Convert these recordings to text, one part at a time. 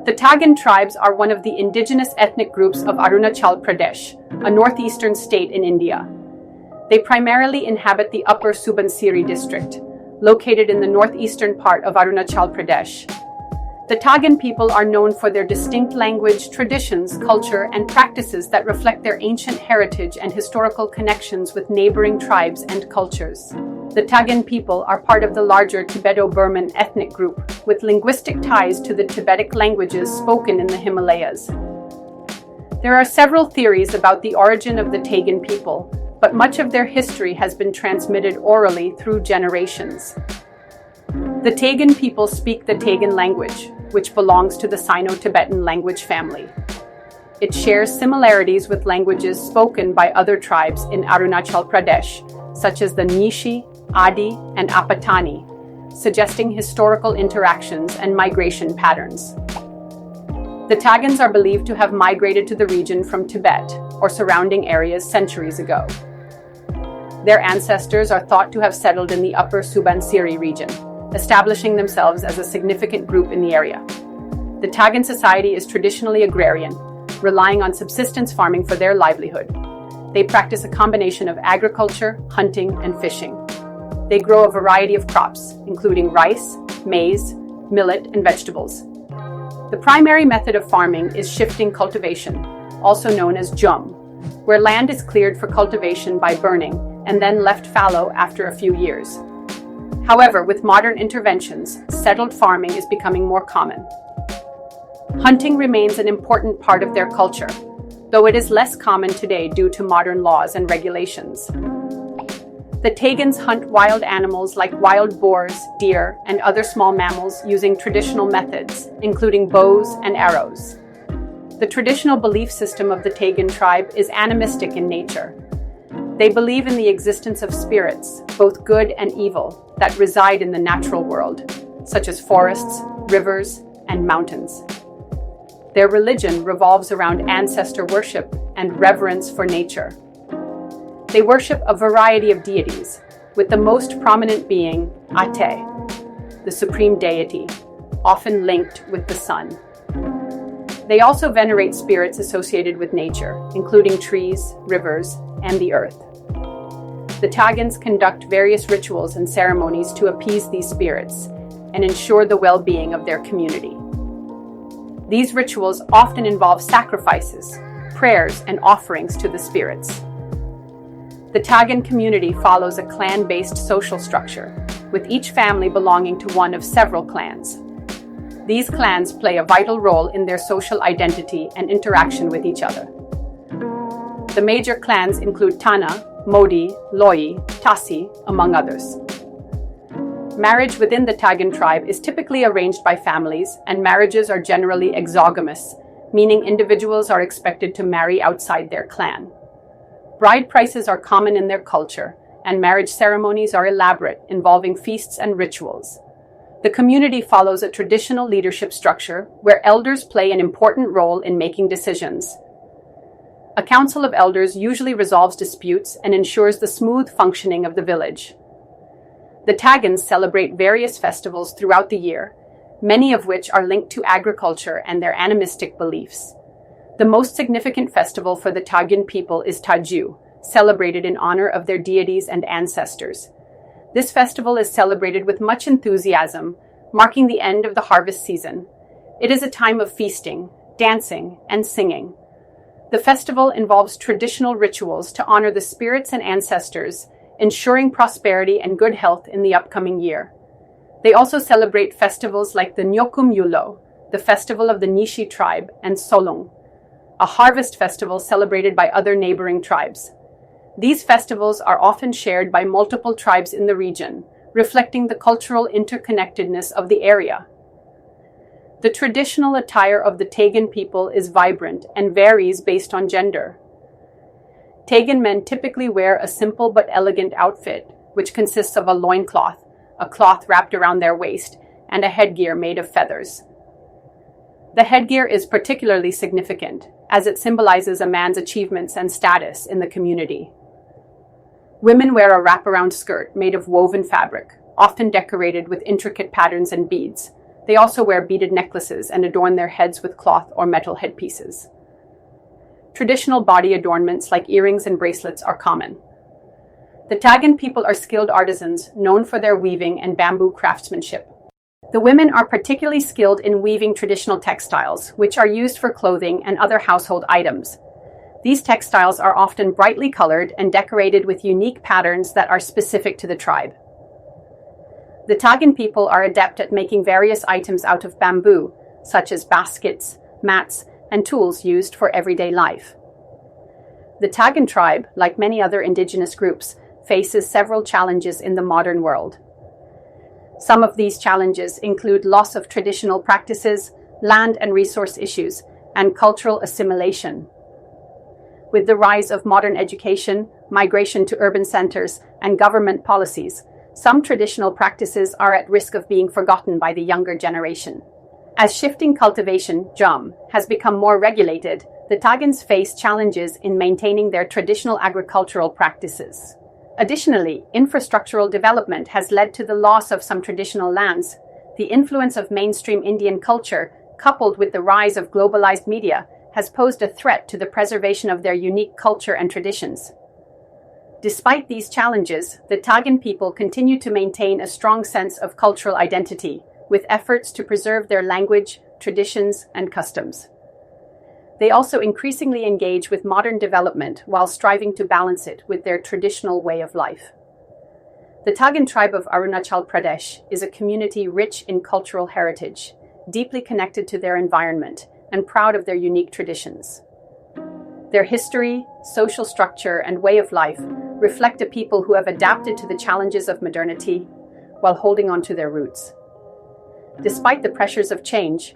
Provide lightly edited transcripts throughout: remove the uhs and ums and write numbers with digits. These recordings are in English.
The Tagin tribes are one of the indigenous ethnic groups of Arunachal Pradesh, a northeastern state in India. They primarily inhabit the Upper Subansiri district, located in the northeastern part of Arunachal Pradesh. The Tagin people are known for their distinct language, traditions, culture, and practices that reflect their ancient heritage and historical connections with neighboring tribes and cultures. The Tagin people are part of the larger Tibeto-Burman ethnic group, with linguistic ties to the Tibetic languages spoken in the Himalayas. There are several theories about the origin of the Tagin people, but much of their history has been transmitted orally through generations. The Tagin people speak the Tagin language, which belongs to the Sino-Tibetan language family. It shares similarities with languages spoken by other tribes in Arunachal Pradesh, such as the Nishi, Adi, and Apatani, suggesting historical interactions and migration patterns. The Tagins are believed to have migrated to the region from Tibet or surrounding areas centuries ago. Their ancestors are thought to have settled in the Upper Subansiri region, establishing themselves as a significant group in the area. The Tagin society is traditionally agrarian, relying on subsistence farming for their livelihood. They practice a combination of agriculture, hunting, and fishing. They grow a variety of crops, including rice, maize, millet, and vegetables. The primary method of farming is shifting cultivation, also known as jum, where land is cleared for cultivation by burning and then left fallow after a few years. However, with modern interventions, settled farming is becoming more common. Hunting remains an important part of their culture, though it is less common today due to modern laws and regulations. The Tagins hunt wild animals like wild boars, deer, and other small mammals using traditional methods, including bows and arrows. The traditional belief system of the Tagin tribe is animistic in nature. They believe in the existence of spirits, both good and evil, that reside in the natural world, such as forests, rivers, and mountains. Their religion revolves around ancestor worship and reverence for nature. They worship a variety of deities, with the most prominent being Ate, the supreme deity, often linked with the sun. They also venerate spirits associated with nature, including trees, rivers, and the earth. The Tagins conduct various rituals and ceremonies to appease these spirits and ensure the well-being of their community. These rituals often involve sacrifices, prayers, and offerings to the spirits. The Tagin community follows a clan-based social structure, with each family belonging to one of several clans. These clans play a vital role in their social identity and interaction with each other. The major clans include Tana, Modi, Loi, Tasi, among others. Marriage within the Tagin tribe is typically arranged by families, and marriages are generally exogamous, meaning individuals are expected to marry outside their clan. Bride prices are common in their culture, and marriage ceremonies are elaborate, involving feasts and rituals. The community follows a traditional leadership structure where elders play an important role in making decisions. A council of elders usually resolves disputes and ensures the smooth functioning of the village. The Tagins celebrate various festivals throughout the year, many of which are linked to agriculture and their animistic beliefs. The most significant festival for the Tagin people is Taju, celebrated in honor of their deities and ancestors. This festival is celebrated with much enthusiasm, marking the end of the harvest season. It is a time of feasting, dancing, and singing. The festival involves traditional rituals to honor the spirits and ancestors, ensuring prosperity and good health in the upcoming year. They also celebrate festivals like the Nyokum Yulo, the festival of the Nishi tribe, and Solung, a harvest festival celebrated by other neighboring tribes. These festivals are often shared by multiple tribes in the region, reflecting the cultural interconnectedness of the area. The traditional attire of the Tagin people is vibrant and varies based on gender. Tagin men typically wear a simple but elegant outfit, which consists of a loincloth, a cloth wrapped around their waist, and a headgear made of feathers. The headgear is particularly significant, as it symbolizes a man's achievements and status in the community. Women wear a wraparound skirt made of woven fabric, often decorated with intricate patterns and beads, They also wear beaded necklaces and adorn their heads with cloth or metal headpieces. Traditional body adornments like earrings and bracelets are common. The Tagin people are skilled artisans known for their weaving and bamboo craftsmanship. The women are particularly skilled in weaving traditional textiles, which are used for clothing and other household items. These textiles are often brightly colored and decorated with unique patterns that are specific to the tribe. The Tagin people are adept at making various items out of bamboo, such as baskets, mats, and tools used for everyday life. The Tagin tribe, like many other indigenous groups, faces several challenges in the modern world. Some of these challenges include loss of traditional practices, land and resource issues, and cultural assimilation. With the rise of modern education, migration to urban centers, and government policies, some traditional practices are at risk of being forgotten by the younger generation. As shifting cultivation, has become more regulated, the Tagins face challenges in maintaining their traditional agricultural practices. Additionally, infrastructural development has led to the loss of some traditional lands. The influence of mainstream Indian culture, coupled with the rise of globalized media, has posed a threat to the preservation of their unique culture and traditions. Despite these challenges, the Tagin people continue to maintain a strong sense of cultural identity, with efforts to preserve their language, traditions, and customs. They also increasingly engage with modern development while striving to balance it with their traditional way of life. The Tagin tribe of Arunachal Pradesh is a community rich in cultural heritage, deeply connected to their environment, and proud of their unique traditions. Their history, social structure, and way of life reflect a people who have adapted to the challenges of modernity while holding on to their roots. Despite the pressures of change,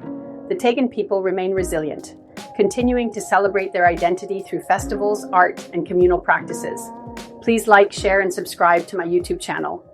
the Tagin people remain resilient, continuing to celebrate their identity through festivals, art, and communal practices. Please like, share, and subscribe to my YouTube channel.